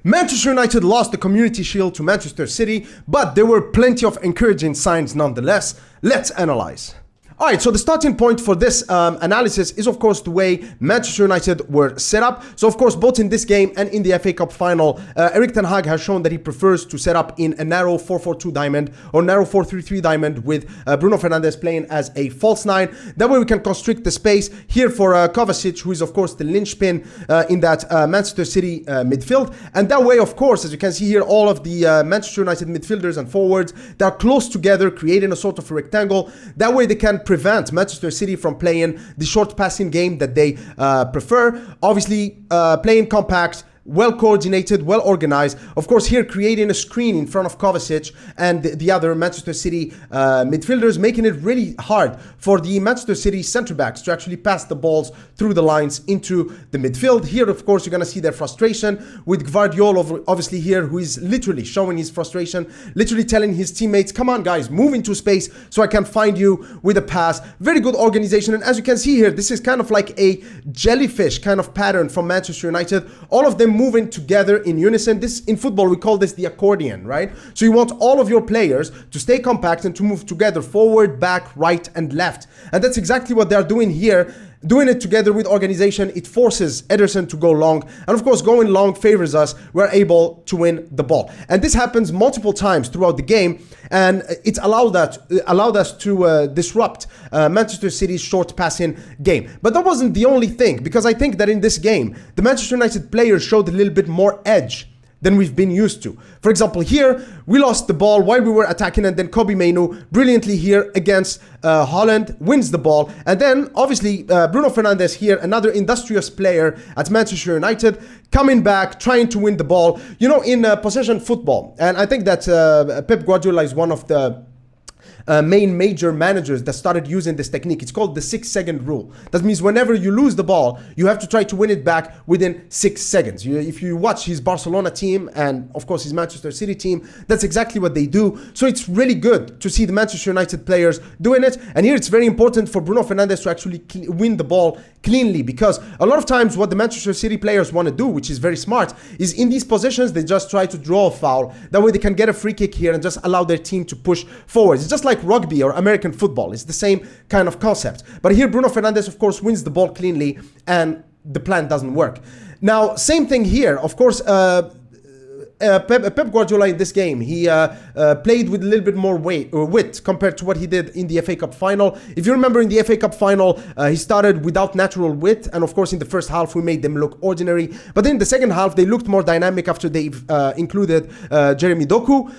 Manchester United lost the Community Shield to Manchester City, but there were plenty of encouraging signs nonetheless. Let's analyze. Alright, so the starting point for this analysis is of course the way Manchester United were set up. So of course both in this game and in the FA Cup final, Erik ten Hag has shown that he prefers to set up in a narrow 4-4-2 diamond or narrow 4-3-3 diamond with Bruno Fernandes playing as a false 9. That way we can constrict the space here for Kovacic, who is of course the linchpin in that Manchester City midfield. And that way of course, as you can see here, all of the Manchester United midfielders and forwards, they're close together, creating a sort of a rectangle. That way they can prevent Manchester City from playing the short passing game that they prefer. Obviously, playing compact, well coordinated, well organized. Of course, here creating a screen in front of Kovacic and the other Manchester City midfielders, making it really hard for the Manchester City centre backs to actually pass the balls through the lines into the midfield. Here, of course, you're going to see their frustration with Gvardiol, obviously here, who is literally showing his frustration, literally telling his teammates, come on guys, move into space so I can find you with a pass. Very good organization. And as you can see here, this is kind of like a jellyfish kind of pattern from Manchester United. All of them moving together in unison. This, in football, we call this the accordion, right? So you want all of your players to stay compact and to move together, forward, back, right, and left. And that's exactly what they're doing here. Doing it together with organization, it forces Ederson to go long. And of course, going long favors us. We're able to win the ball. And this happens multiple times throughout the game. And it allowed us to disrupt Manchester City's short passing game. But that wasn't the only thing, because I think that in this game, the Manchester United players showed a little bit more edge than we've been used to. For example, here, we lost the ball while we were attacking, and then Kobbie Mainoo brilliantly here against Haaland wins the ball. And then, obviously, Bruno Fernandes here, another industrious player at Manchester United, coming back, trying to win the ball. You know, in possession football, and I think that Pep Guardiola is one of the main major managers that started using this technique. It's called the 6-second rule. That means whenever you lose the ball, you have to try to win it back within 6 seconds. If you watch his Barcelona team and of course his Manchester City team, that's exactly what they do. So it's really good to see the Manchester United players doing it. And here it's very important for Bruno Fernandes to actually win the ball cleanly, because a lot of times what the Manchester City players want to do, which is very smart, is in these positions they just try to draw a foul. That way they can get a free kick here and just allow their team to push forward. It's just like rugby or American football. It's the same kind of concept. But here Bruno Fernandes, of course, wins the ball cleanly and the plan doesn't work. Now, same thing here. Of course, Pep Guardiola in this game, he played with a little bit more wit compared to what he did in the FA Cup final. If you remember, in the FA Cup final, he started without natural wit, and of course in the first half we made them look ordinary, but then in the second half they looked more dynamic after they've included Jeremy Doku.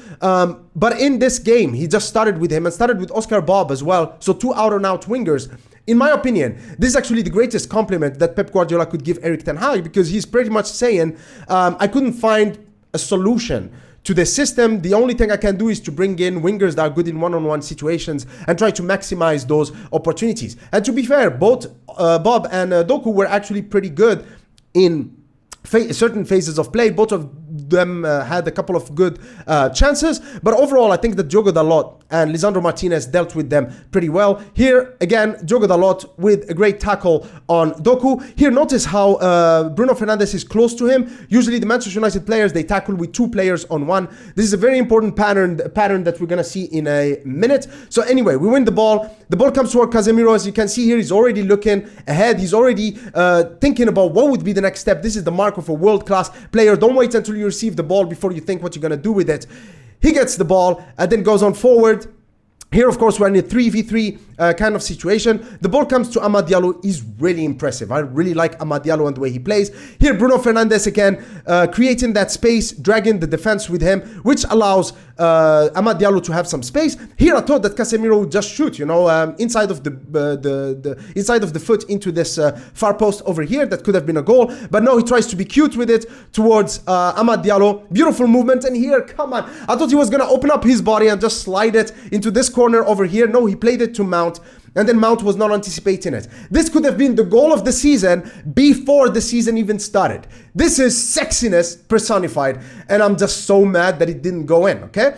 But in this game, he just started with him and started with Oscar Bob as well, so two out-and-out wingers. In my opinion, this is actually the greatest compliment that Pep Guardiola could give Erik ten Hag, because he's pretty much saying, I couldn't find a solution to the system. The only thing I can do is to bring in wingers that are good in one-on-one situations and try to maximize those opportunities. And to be fair, both Bob and Doku were actually pretty good in certain phases of play. Both of them had a couple of good chances, but overall I think that Diogo Dalot and Lisandro Martinez dealt with them pretty well. Here again, Diogo Dalot with a great tackle on Doku. Here, notice how Bruno Fernandes is close to him. Usually the Manchester United players, they tackle with two players on one. This is a very important pattern that we're gonna see in a minute. So anyway, we win the ball. The ball comes toward Casemiro. As you can see here, he's already looking ahead. He's already thinking about what would be the next step. This is the mark of a world-class player. Don't wait until you receive the ball before you think what you're gonna do with it. He gets the ball and then goes on forward. Here, of course, we're in a 3v3 kind of situation. The ball comes to Amad Diallo. He's really impressive. I really like Amad Diallo and the way he plays. Here, Bruno Fernandes again, creating that space, dragging the defense with him, which allows Amad Diallo to have some space. Here, I thought that Casemiro would just shoot, inside of the foot into this far post over here. That could have been a goal. But no, he tries to be cute with it towards Amad Diallo. Beautiful movement. And here, come on. I thought he was going to open up his body and just slide it into this corner over here. No, he played it to Mount, and then Mount was not anticipating it. This could have been the goal of the season before the season even started. This is sexiness personified, and I'm just so mad that it didn't go in, okay?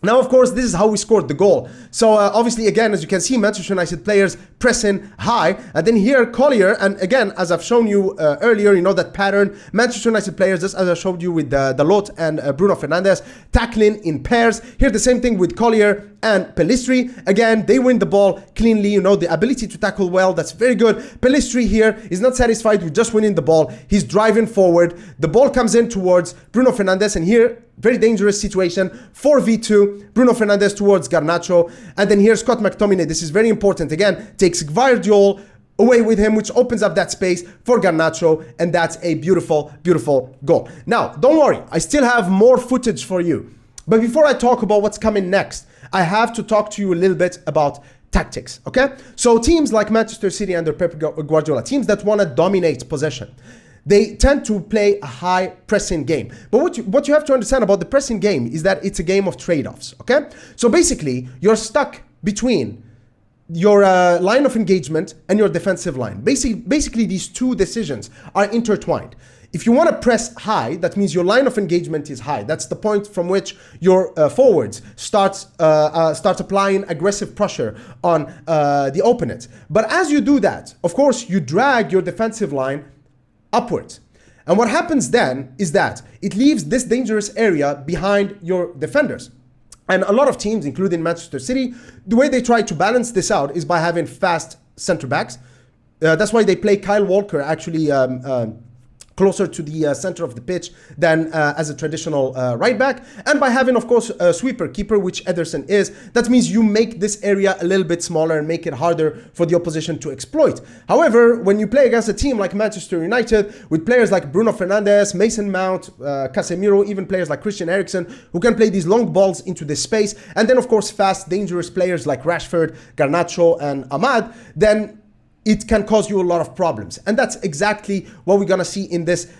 Now, of course, this is how we scored the goal. So obviously, again, as you can see, Manchester United players pressing high. And then here, Collier, and again, as I've shown you earlier, you know that pattern. Manchester United players, just as I showed you with Dalot and Bruno Fernandes, tackling in pairs. Here, the same thing with Collier and Pellistri. Again, they win the ball cleanly, you know, the ability to tackle well, that's very good. Pellistri here is not satisfied with just winning the ball. He's driving forward. The ball comes in towards Bruno Fernandes, and here, very dangerous situation, 4v2, Bruno Fernandes towards Garnacho, and then here's Scott McTominay. This is very important. Again, takes Gvardiol away with him, which opens up that space for Garnacho, and that's a beautiful, beautiful goal. Now, don't worry, I still have more footage for you. But before I talk about what's coming next, I have to talk to you a little bit about tactics, okay? So teams like Manchester City under Pep Guardiola, teams that want to dominate possession, they tend to play a high pressing game. But what you have to understand about the pressing game is that it's a game of trade-offs, okay? So basically, you're stuck between your line of engagement and your defensive line. Basically, these two decisions are intertwined. If you want to press high, that means your line of engagement is high. That's the point from which your forwards start applying aggressive pressure on the opponent. But as you do that, of course, you drag your defensive line upwards. And what happens then is that it leaves this dangerous area behind your defenders. And a lot of teams, including Manchester City, the way they try to balance this out is by having fast center backs. That's why they play Kyle Walker actually closer to the center of the pitch than as a traditional right back, and by having, of course, a sweeper keeper, which Ederson is. That means you make this area a little bit smaller and make it harder for the opposition to exploit. However, when you play against a team like Manchester United with players like Bruno Fernandes, Mason Mount, Casemiro, even players like Christian Eriksen, who can play these long balls into this space, and then of course fast, dangerous players like Rashford, Garnacho, and Ahmad, then it can cause you a lot of problems. And that's exactly what we're gonna see in this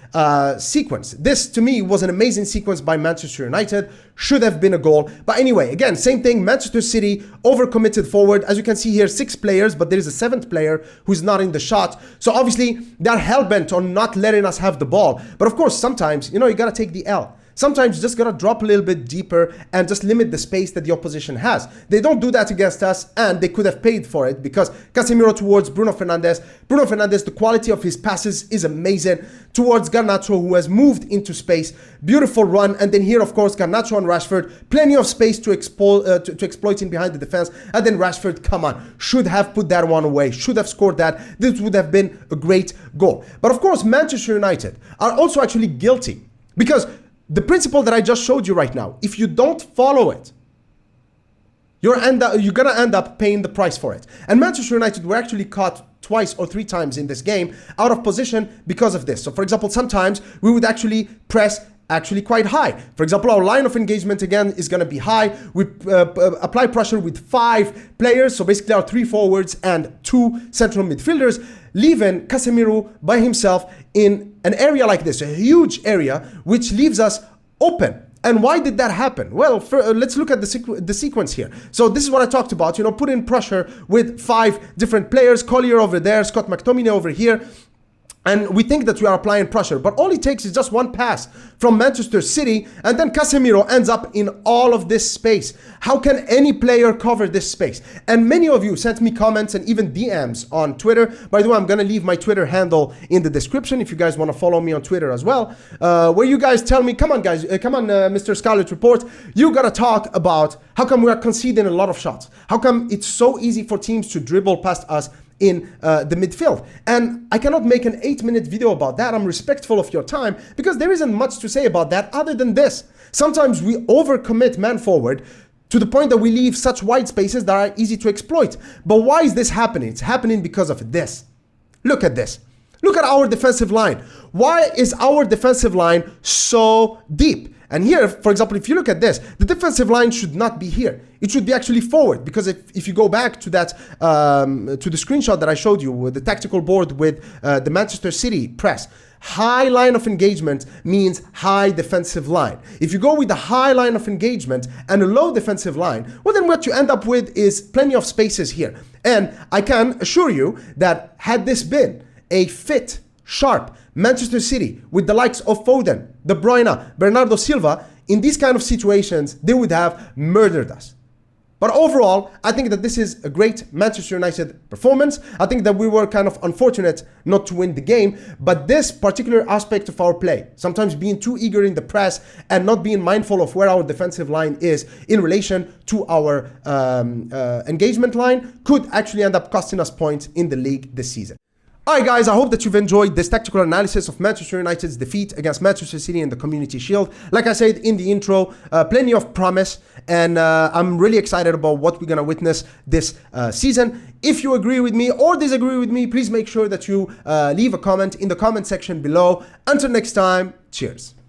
sequence. This, to me, was an amazing sequence by Manchester United. Should have been a goal. But anyway, again, same thing, Manchester City overcommitted forward. As you can see here, 6 players, but there is a 7th player who's not in the shot. So obviously, they're hell-bent on not letting us have the ball. But of course, sometimes, you know, you gotta take the L. Sometimes you just gotta drop a little bit deeper and just limit the space that the opposition has. They don't do that against us, and they could have paid for it, because Casemiro towards Bruno Fernandes, the quality of his passes is amazing, towards Garnacho, who has moved into space, beautiful run, and then here of course Garnacho and Rashford, plenty of space to exploit in behind the defense, and then Rashford, come on, should have put that one away, should have scored that. This would have been a great goal. But of course, Manchester United are also actually guilty, because the principle that I just showed you right now, if you don't follow it, you're gonna end up paying the price for it. And Manchester United were actually caught twice or 3 times in this game out of position because of this. So for example, sometimes we would actually press quite high. For example, our line of engagement again is going to be high. We apply pressure with 5 players, so basically our 3 forwards and 2 central midfielders, leaving Casemiro by himself in an area like this, a huge area, which leaves us open. And why did that happen? Well, let's look at the sequence here. So this is what I talked about, you know, put in pressure with 5 different players, Collier over there, Scott McTominay over here. And we think that we are applying pressure, but all it takes is just one pass from Manchester City, and then Casemiro ends up in all of this space. How can any player cover this space? And many of you sent me comments and even DMs on Twitter. By the way, I'm gonna leave my Twitter handle in the description if you guys wanna follow me on Twitter as well, where you guys tell me, come on guys, come on Mr. Scarlet Report, you gotta talk about how come we are conceding a lot of shots? How come it's so easy for teams to dribble past us in the midfield? And I cannot make an 8-minute video about that. I'm respectful of your time, because there isn't much to say about that other than this. Sometimes we overcommit man forward to the point that we leave such wide spaces that are easy to exploit. But why is this happening? It's happening because of this. Look at this. Look at our defensive line. Why is our defensive line so deep? And here, for example, if you look at this, the defensive line should not be here. It should be actually forward, because if you go back to that, to the screenshot that I showed you with the tactical board with the Manchester City press, high line of engagement means high defensive line. If you go with the high line of engagement and a low defensive line, well, then what you end up with is plenty of spaces here. And I can assure you that had this been a fit, sharp Manchester City with the likes of Foden, De Bruyne, Bernardo Silva, in these kind of situations, they would have murdered us. But overall, I think that this is a great Manchester United performance. I think that we were kind of unfortunate not to win the game, but this particular aspect of our play, sometimes being too eager in the press and not being mindful of where our defensive line is in relation to our engagement line, could actually end up costing us points in the league this season. Alright guys, I hope that you've enjoyed this tactical analysis of Manchester United's defeat against Manchester City in the Community Shield. Like I said in the intro, plenty of promise, and I'm really excited about what we're going to witness this season. If you agree with me or disagree with me, please make sure that you leave a comment in the comment section below. Until next time, cheers.